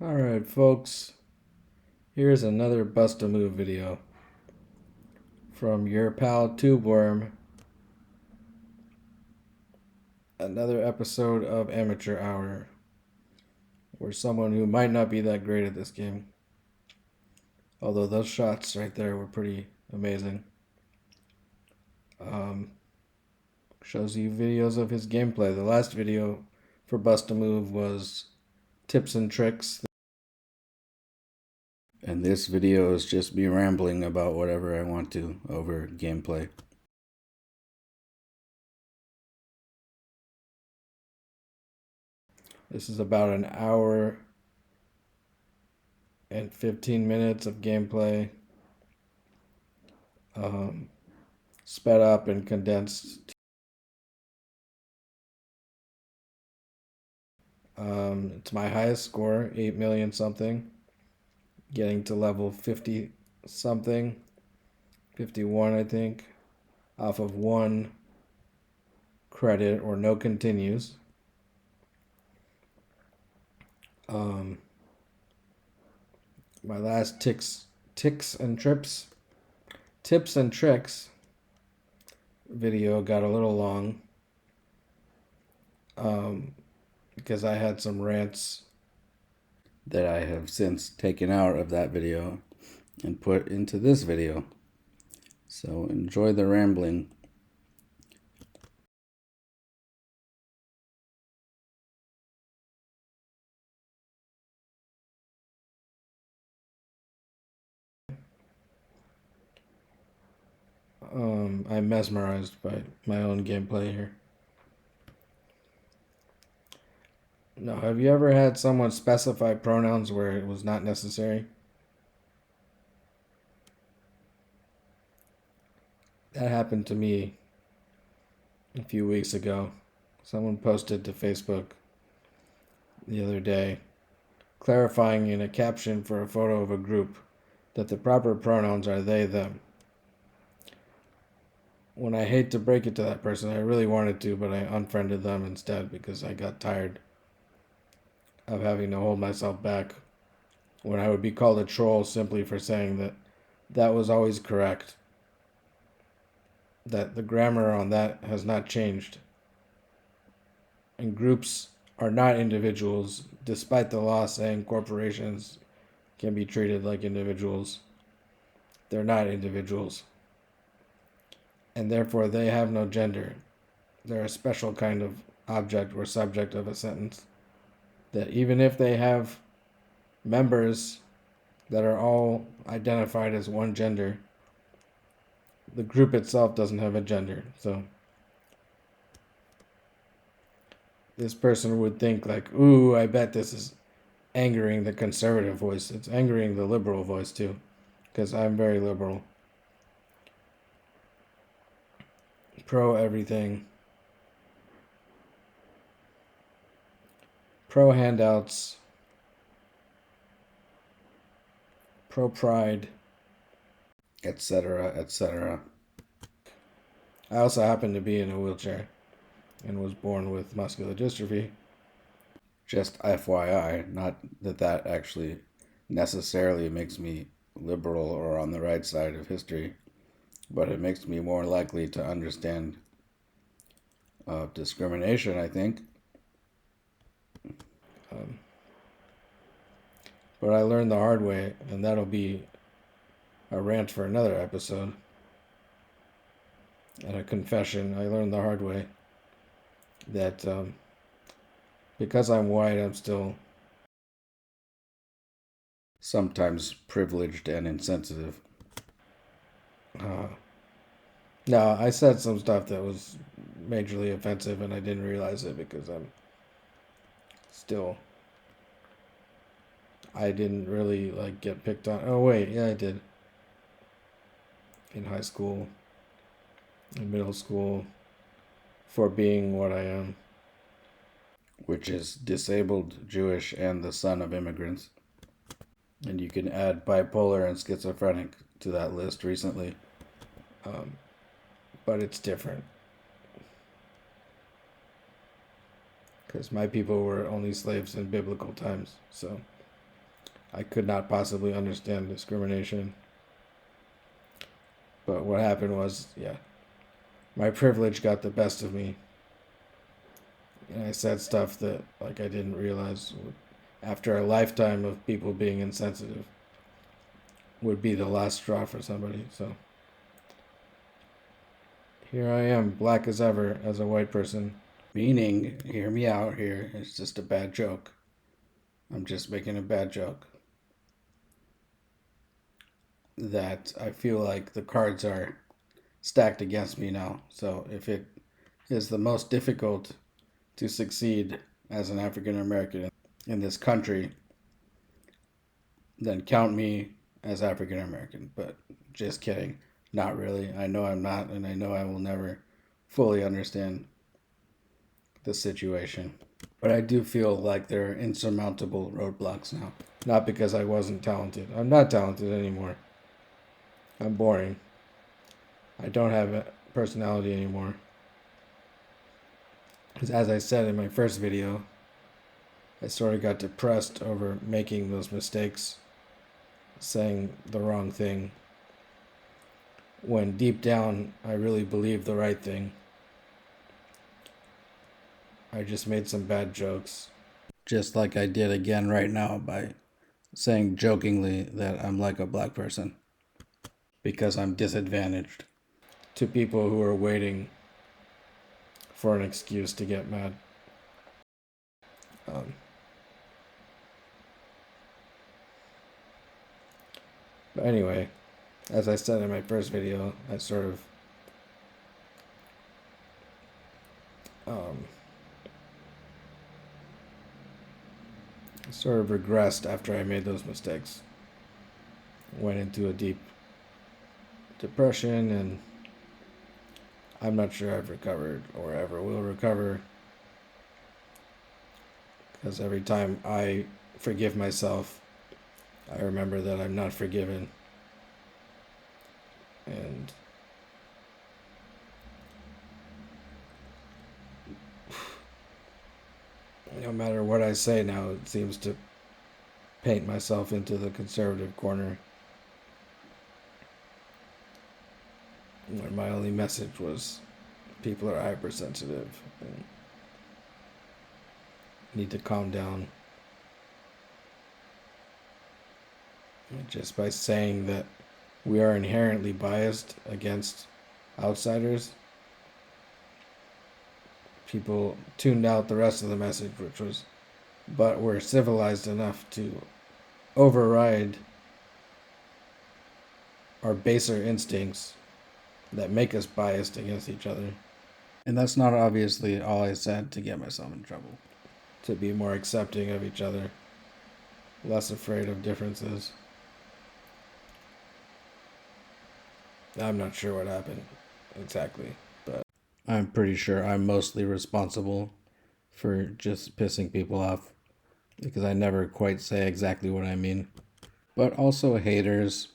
Alright folks, here's another Bust a Move video from your pal Toobwyrm. Another episode of Amateur Hour, where someone who might not be that great at this game, although those shots right there were pretty amazing, shows you videos of his gameplay. The last video for Bust a Move was tips and tricks. And this video is just me rambling about whatever I want to over gameplay. This is about an hour and 15 minutes of gameplay, sped up and condensed. It's my highest score, 8 million something, getting to level 50 something, 51 I think, off of 1 credit or no continues. My last tips and tricks video got a little long, because I had some rants that I have since taken out of that video and put into this video. So enjoy the rambling. I'm mesmerized by my own gameplay here. Now, have you ever had someone specify pronouns where it was not necessary? That happened to me a few weeks ago. Someone posted to Facebook the other day, clarifying in a caption for a photo of a group that the proper pronouns are they, them. When I hate to break it to that person, I really wanted to, but I unfriended them instead because I got tired of having to hold myself back when I would be called a troll simply for saying that that was always correct. That the grammar on that has not changed. And groups are not individuals, despite the law saying corporations can be treated like individuals. They're not individuals. And therefore they have no gender. They're a special kind of object or subject of a sentence. That even if they have members that are all identified as one gender, the group itself doesn't have a gender. So this person would think like, ooh, I bet this is angering the conservative voice. It's angering the liberal voice too, because I'm very liberal. Pro everything. Pro handouts. Pro pride. Etc., etc. I also happen to be in a wheelchair and was born with muscular dystrophy. Just FYI, not that that actually necessarily makes me liberal or on the right side of history, but it makes me more likely to understand discrimination, I think. But I learned the hard way, and that'll be a rant for another episode. And a confession. I learned the hard way that because I'm white, I'm still sometimes privileged and insensitive. No, I said some stuff that was majorly offensive, and I didn't realize it because I'm still. I didn't really like get picked on. Oh wait, yeah, I did. In high school, in middle school, for being what I am, which is disabled, Jewish, and the son of immigrants. And you can add bipolar and schizophrenic to that list recently. But it's different. Because my people were only slaves in biblical times. So I could not possibly understand discrimination. But what happened was, yeah, my privilege got the best of me. And I said stuff that like I didn't realize after a lifetime of people being insensitive would be the last straw for somebody. So here I am, black as ever as a white person. Meaning, hear me out here, it's just a bad joke. I'm just making a bad joke. That I feel like the cards are stacked against me now. So if it is the most difficult to succeed as an African American in this country, then count me as African American. But just kidding. Not really. I know I'm not, and I know I will never fully understand the situation. But I do feel like there are insurmountable roadblocks now. Not because I wasn't talented. I'm not talented anymore. I'm boring. I don't have a personality anymore. Because as I said in my first video, I sort of got depressed over making those mistakes, saying the wrong thing, when deep down I really believed the right thing. I just made some bad jokes. Just like I did again right now by saying jokingly that I'm like a black person because I'm disadvantaged. To people who are waiting for an excuse to get mad. Um, but anyway, as I said in my first video, I sort of regressed after I made those mistakes. Went into a deep depression, and I'm not sure I've recovered or ever will recover. Because every time I forgive myself, I remember that I'm not forgiven. And no matter what I say now, it seems to paint myself into the conservative corner. When my only message was people are hypersensitive and need to calm down. And just by saying that we are inherently biased against outsiders, people tuned out the rest of the message, which was, but we're civilized enough to override our baser instincts that make us biased against each other. And that's not obviously all I said to get myself in trouble. To be more accepting of each other, less afraid of differences. I'm not sure what happened exactly, but I'm pretty sure I'm mostly responsible for just pissing people off because I never quite say exactly what I mean. But also haters,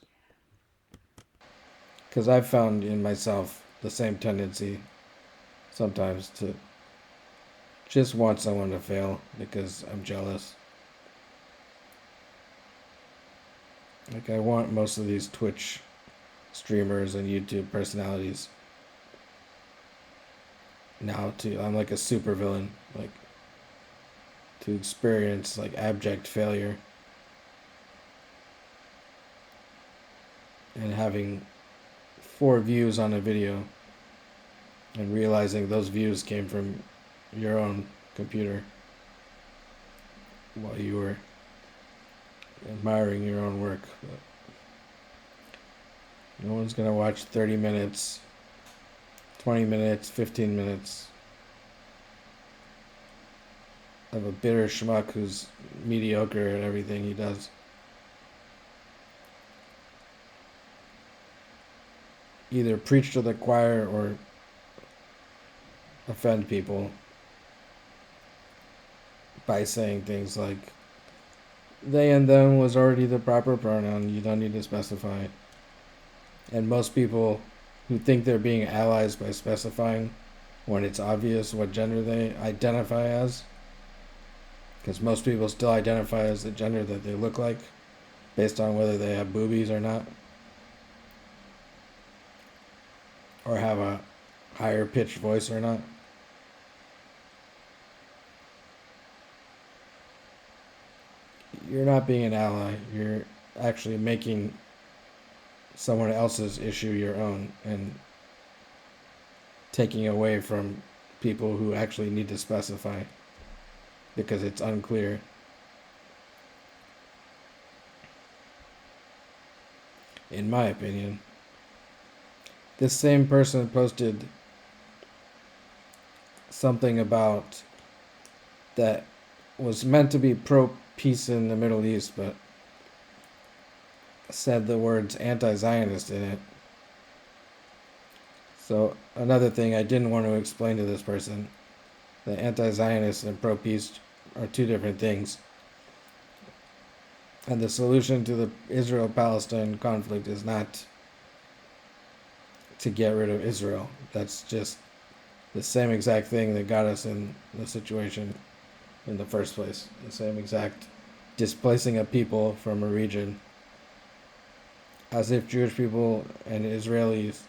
because I've found in myself the same tendency sometimes to just want someone to fail because I'm jealous. Like I want most of these Twitch streamers and YouTube personalities now to, I'm like a supervillain, like to experience like abject failure and having 4 views on a video and realizing those views came from your own computer while you were admiring your own work. But no one's gonna watch 30 minutes, 20 minutes, 15 minutes of a bitter schmuck who's mediocre at everything he does. Either preach to the choir or offend people by saying things like, they and them was already the proper pronoun, you don't need to specify. And most people who think they're being allies by specifying when it's obvious what gender they identify as, because most people still identify as the gender that they look like, based on whether they have boobies or not, or have a higher pitched voice or not. You're not being an ally. You're actually making someone else's issue your own and taking away from people who actually need to specify because it's unclear. In my opinion, this same person posted something about that was meant to be pro peace in the Middle East, but said the words anti-Zionist in it. So another thing I didn't want to explain to this person, that anti-Zionist and pro-peace are two different things. And the solution to the Israel-Palestine conflict is not to get rid of Israel. That's just the same exact thing that got us in the situation in the first place. The same exact displacing of people from a region. As if Jewish people and Israelis,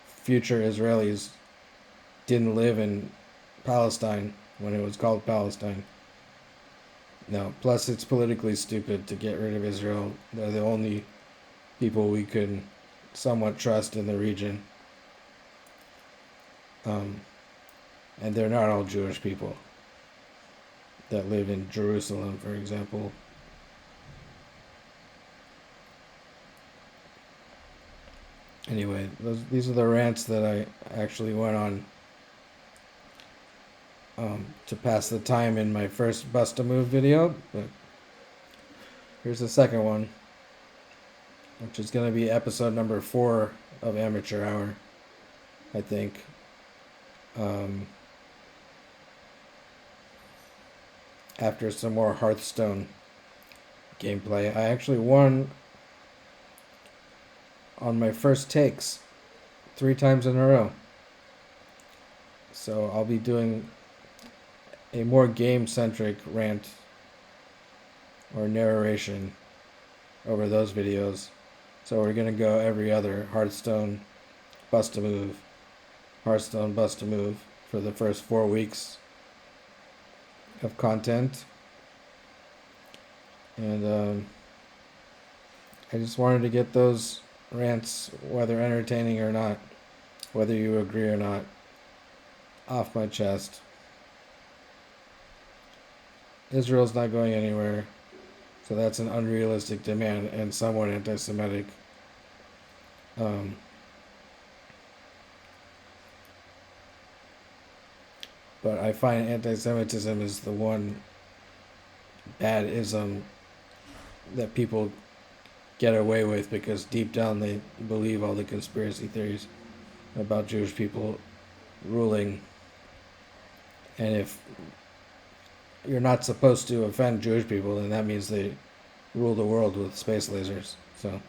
future Israelis, didn't live in Palestine when it was called Palestine. No, plus it's politically stupid to get rid of Israel. They're the only people we could somewhat trust in the region. And they're not all Jewish people that live in Jerusalem, for example. Anyway, these are the rants that I actually went on to pass the time in my first Bust a Move video. But here's the second one, which is going to be episode number 4 of Amateur Hour, I think. After some more Hearthstone gameplay. I actually won on my first takes 3 times in a row. So I'll be doing a more game-centric rant or narration over those videos. So we're going to go every other Hearthstone Bust a Move, Hearthstone Bust a Move for the first 4 weeks of content. And I just wanted to get those rants, whether entertaining or not, whether you agree or not, off my chest. Israel's not going anywhere, so that's an unrealistic demand and somewhat anti-Semitic. But I find anti-Semitism is the one bad ism that people get away with because deep down they believe all the conspiracy theories about Jewish people ruling. And if you're not supposed to offend Jewish people, then that means they rule the world with space lasers. So,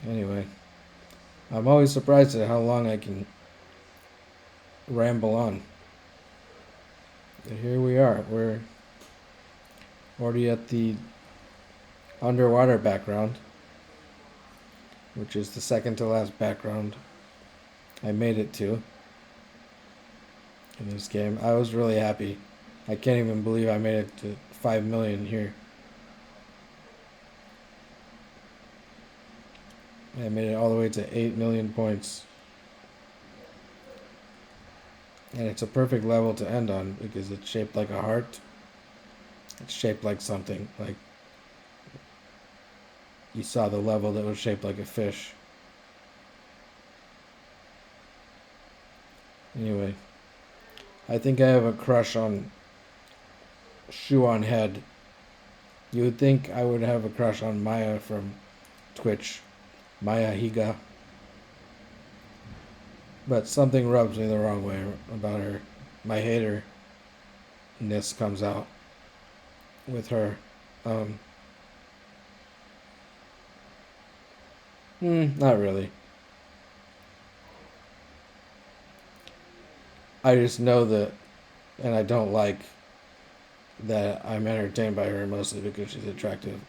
anyway, I'm always surprised at how long I can ramble on. And here we are. We're already at the underwater background, which is the second to last background I made it to in this game. I was really happy. I can't even believe I made it to 5 million here. I made it all the way to 8 million points. And it's a perfect level to end on because it's shaped like a heart. It's shaped like something. Like you saw the level that was shaped like a fish. Anyway, I think I have a crush on Shoe on Head. You would think I would have a crush on Maya from Twitch. Maya Higa. But something rubs me the wrong way about her. My hater-ness comes out with her. Not really. I just know that, and I don't like that I'm entertained by her mostly because she's attractive.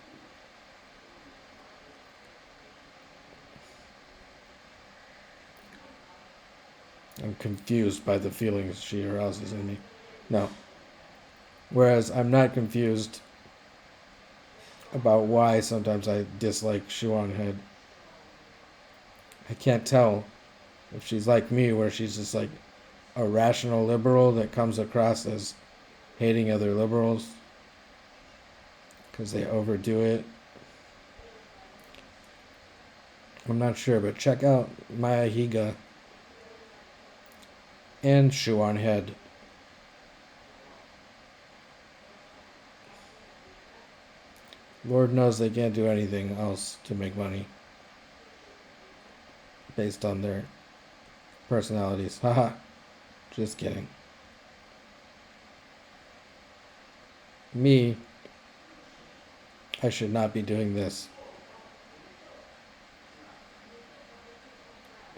I'm confused by the feelings she arouses in me. No. Whereas I'm not confused about why sometimes I dislike Shuan Head. I can't tell if she's like me, where she's just like a rational liberal that comes across as hating other liberals because they overdo it. I'm not sure, but check out Maya Higa and Shuan Head. Lord knows they can't do anything else to make money based on their personalities. Haha, just kidding. Me, I should not be doing this.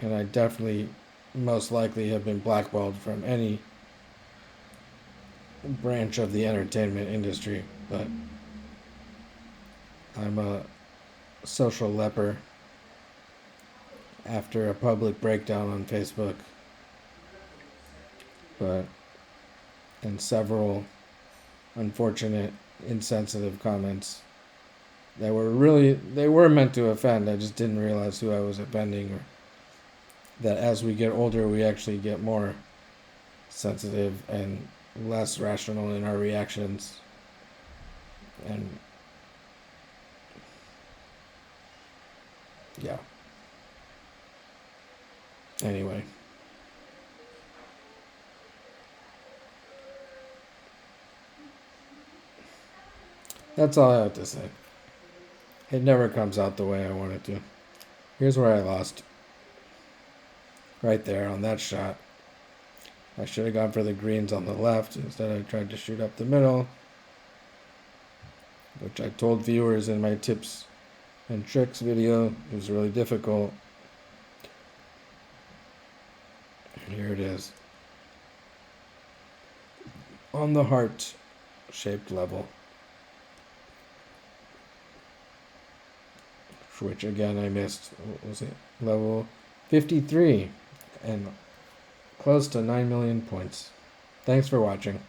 And I definitely, most likely, have been blackballed from any branch of the entertainment industry. But I'm a social leper after a public breakdown on Facebook. But, and several unfortunate, insensitive comments that they were meant to offend. I just didn't realize who I was offending, or that as we get older, we actually get more sensitive and less rational in our reactions. And yeah. Anyway. That's all I have to say. It never comes out the way I want it to. Here's where I lost. Right there on that shot. I should have gone for the greens on the left. Instead, I tried to shoot up the middle, which I told viewers in my tips and tricks video. It was really difficult. And here it is. On the heart-shaped level. Which again I missed. What was it? Level 53. And close to 9 million points. Thanks for watching.